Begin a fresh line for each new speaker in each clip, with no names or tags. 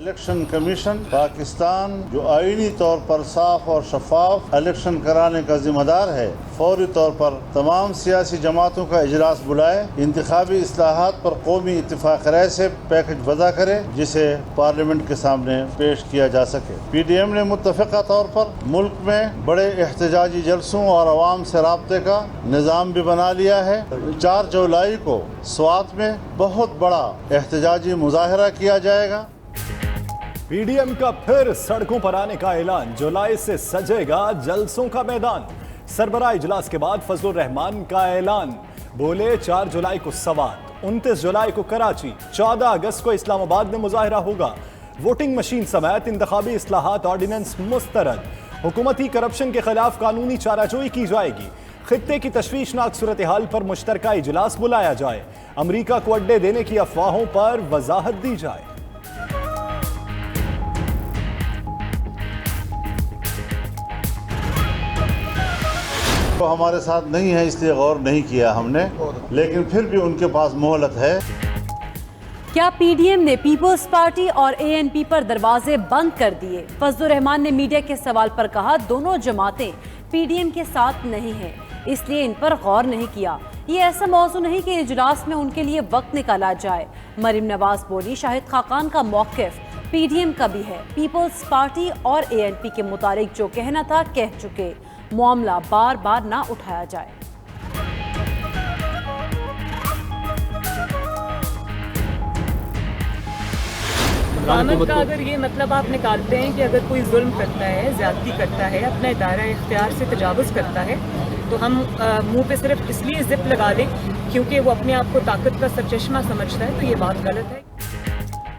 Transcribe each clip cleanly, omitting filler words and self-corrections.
Election commission Pakistan جو آئینی طور پر صاف اور شفاف الیکشن کرانے کا ذمہ دار ہے، فوری طور پر تمام سیاسی جماعتوں کا اجلاس بلائے، انتخابی اصلاحات پر قومی اتفاق رائے سے پیکج وضع کرے جسے پارلیمنٹ کے سامنے پیش کیا جا سکے۔ پی ڈی ایم نے متفقہ طور پر ملک میں بڑے احتجاجی جلسوں اور عوام سے رابطے کا نظام بھی بنا لیا ہے۔ 4 جولائی کو سوات میں بہت بڑا احتجاجی مظاہرہ کیا جائے گا۔
پی ڈی ایم کا پھر سڑکوں پر آنے کا اعلان، جولائی سے سجے گا جلسوں کا میدان۔ سربراہ اجلاس کے بعد فضل الرحمان کا اعلان، بولے 4 جولائی کو سوات، 29 جولائی کو کراچی، 14 اگست کو اسلام آباد میں مظاہرہ ہوگا۔ ووٹنگ مشین سمیت انتخابی اصلاحات آرڈیننس مسترد، حکومتی کرپشن کے خلاف قانونی چارہ جوئی کی جائے گی۔ خطے کی تشویشناک صورتحال پر مشترکہ اجلاس بلایا جائے، امریکہ کو اڈے دینے کی افواہوں پر وضاحت دی جائے۔
وہ ہمارے ساتھ نہیں ہے اس لیے غور نہیں کیا ہم نے، لیکن پھر بھی ان کے پاس مہلت ہے۔
کیا پی ڈی ایم نے پیپلز پارٹی اور اے این پی پر دروازے بند کر دیے؟ فضل الرحمان نے میڈیا کے سوال پر کہا، دونوں جماعتیں پی ڈی ایم کے ساتھ نہیں ہیں، اس لیے ان پر غور نہیں کیا۔ یہ ایسا موضوع نہیں کہ اجلاس میں ان کے لیے وقت نکالا جائے۔ مریم نواز بولی، شاہد خاقان کا موقف پی ڈی ایم کا بھی ہے، پیپلز پارٹی اور اے این پی کے متعلق جو کہنا تھا کہہ چکے، معاملہ بار بار نہ اٹھایا جائے۔
عوامت کا اگر یہ مطلب آپ نکالتے ہیں کہ اگر کوئی ظلم کرتا ہے، زیادتی کرتا ہے، اپنا دائرہ اختیار سے تجاوز کرتا ہے، تو ہم منہ پہ صرف اس لیے زپ لگا لیں کیونکہ وہ اپنے آپ کو طاقت کا سرچشمہ سمجھتا ہے، تو یہ بات غلط ہے۔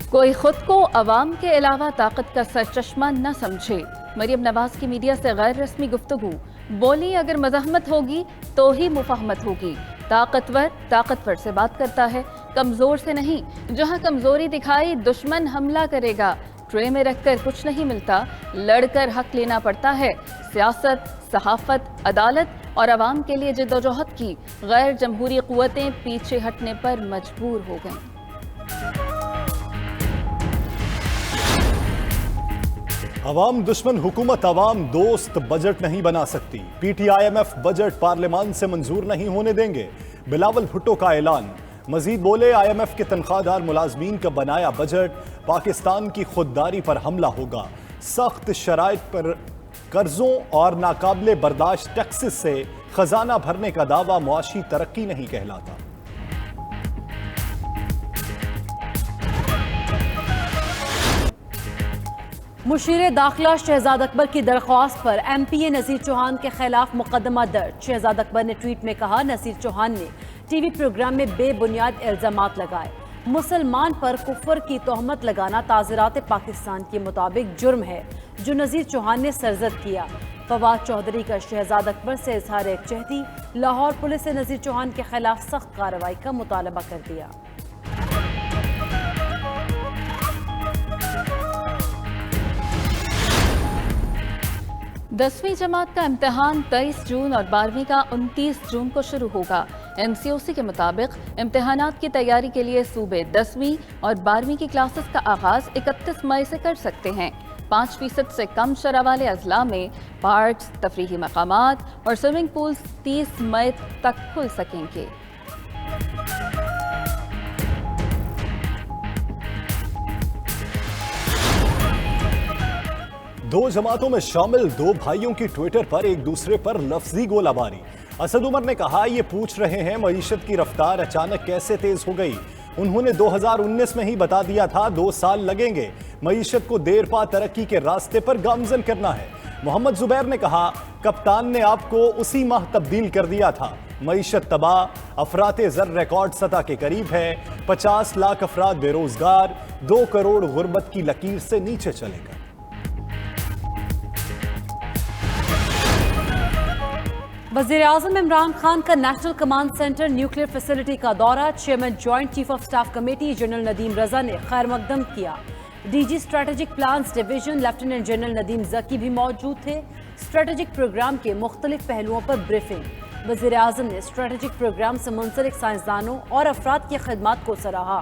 کوئی خود کو عوام کے علاوہ طاقت کا سرچشمہ نہ سمجھے۔ مریم نواز کی میڈیا سے غیر رسمی گفتگو، بولی اگر مزاحمت ہوگی تو ہی مفاہمت ہوگی، طاقتور سے بات کرتا ہے، کمزور سے نہیں، جہاں کمزوری دکھائی دشمن حملہ کرے گا، ٹرے میں رکھ کر کچھ نہیں ملتا، لڑ کر حق لینا پڑتا ہے۔ سیاست، صحافت، عدالت اور عوام کے لیے جدوجہد کی غیر جمہوری قوتیں پیچھے ہٹنے پر مجبور ہو گئیں۔
عوام دشمن حکومت عوام دوست بجٹ نہیں بنا سکتی، P T I M F budget پارلیمان سے منظور نہیں ہونے دیں گے، بلاول بھٹو کا اعلان۔ مزید بولے، آئی ایم ایف کے تنخواہ دار ملازمین کا بنایا بجٹ پاکستان کی خودداری پر حملہ ہوگا، سخت شرائط پر قرضوں اور ناقابل برداشت ٹیکسز سے خزانہ بھرنے کا دعویٰ معاشی ترقی نہیں کہلاتا۔
مشیر داخلہ شہزاد اکبر کی درخواست پر ایم پی اے نذیر چوہان کے خلاف مقدمہ درج۔ شہزاد اکبر نے ٹویٹ میں کہا، نذیر چوہان نے ٹی وی پروگرام میں بے بنیاد الزامات لگائے، مسلمان پر کفر کی تہمت لگانا تعزیرات پاکستان کے مطابق جرم ہے جو نذیر چوہان نے سرزد کیا۔ فواد چودھری کا شہزاد اکبر سے اظہار یکجہتی، لاہور پولیس نے نذیر چوہان کے خلاف سخت کارروائی کا مطالبہ کر دیا۔
10ویں جماعت کا امتحان 23 جون اور 12ویں کا 29 جون کو شروع ہوگا۔ این سی او سی کے مطابق امتحانات کی تیاری کے لیے صوبے 10ویں اور 12ویں کی کلاسز کا آغاز 31 مئی سے کر سکتے ہیں۔ 5% سے کم شرح والے اضلاع میں پارکس، تفریحی مقامات اور سوئمنگ پولز 30 مئی تک کھل سکیں گے۔
دو جماعتوں میں شامل دو بھائیوں کی ٹویٹر پر ایک دوسرے پر لفظی گولہ باری۔ اسد عمر نے کہا، یہ پوچھ رہے ہیں معیشت کی رفتار اچانک کیسے تیز ہو گئی؟ انہوں نے 2019 میں ہی بتا دیا تھا 2 سال لگیں گے، معیشت کو دیر پا ترقی کے راستے پر گامزن کرنا ہے۔ محمد زبیر نے کہا، کپتان نے آپ کو اسی ماہ تبدیل کر دیا تھا، معیشت تباہ، افراط زر ریکارڈ سطح کے قریب ہے، 50 لاکھ افراد بے روزگار، 2 کروڑ غربت کی لکیر سے نیچے چلے گئے۔
وزیراعظم عمران خان کا national command center nuclear facility کا دورہ، chairman joint chief of staff committee general Nadeem Raza نے خیر مقدم کیا۔ D G strategic plans division lieutenant general Nadeem Zaki بھی موجود تھے۔ اسٹریٹجک پروگرام کے مختلف پہلوؤں پر بریفنگ۔ وزیراعظم نے اسٹریٹجک پروگرام سے منسلک سائنسدانوں اور افراد کی خدمات کو سراہا۔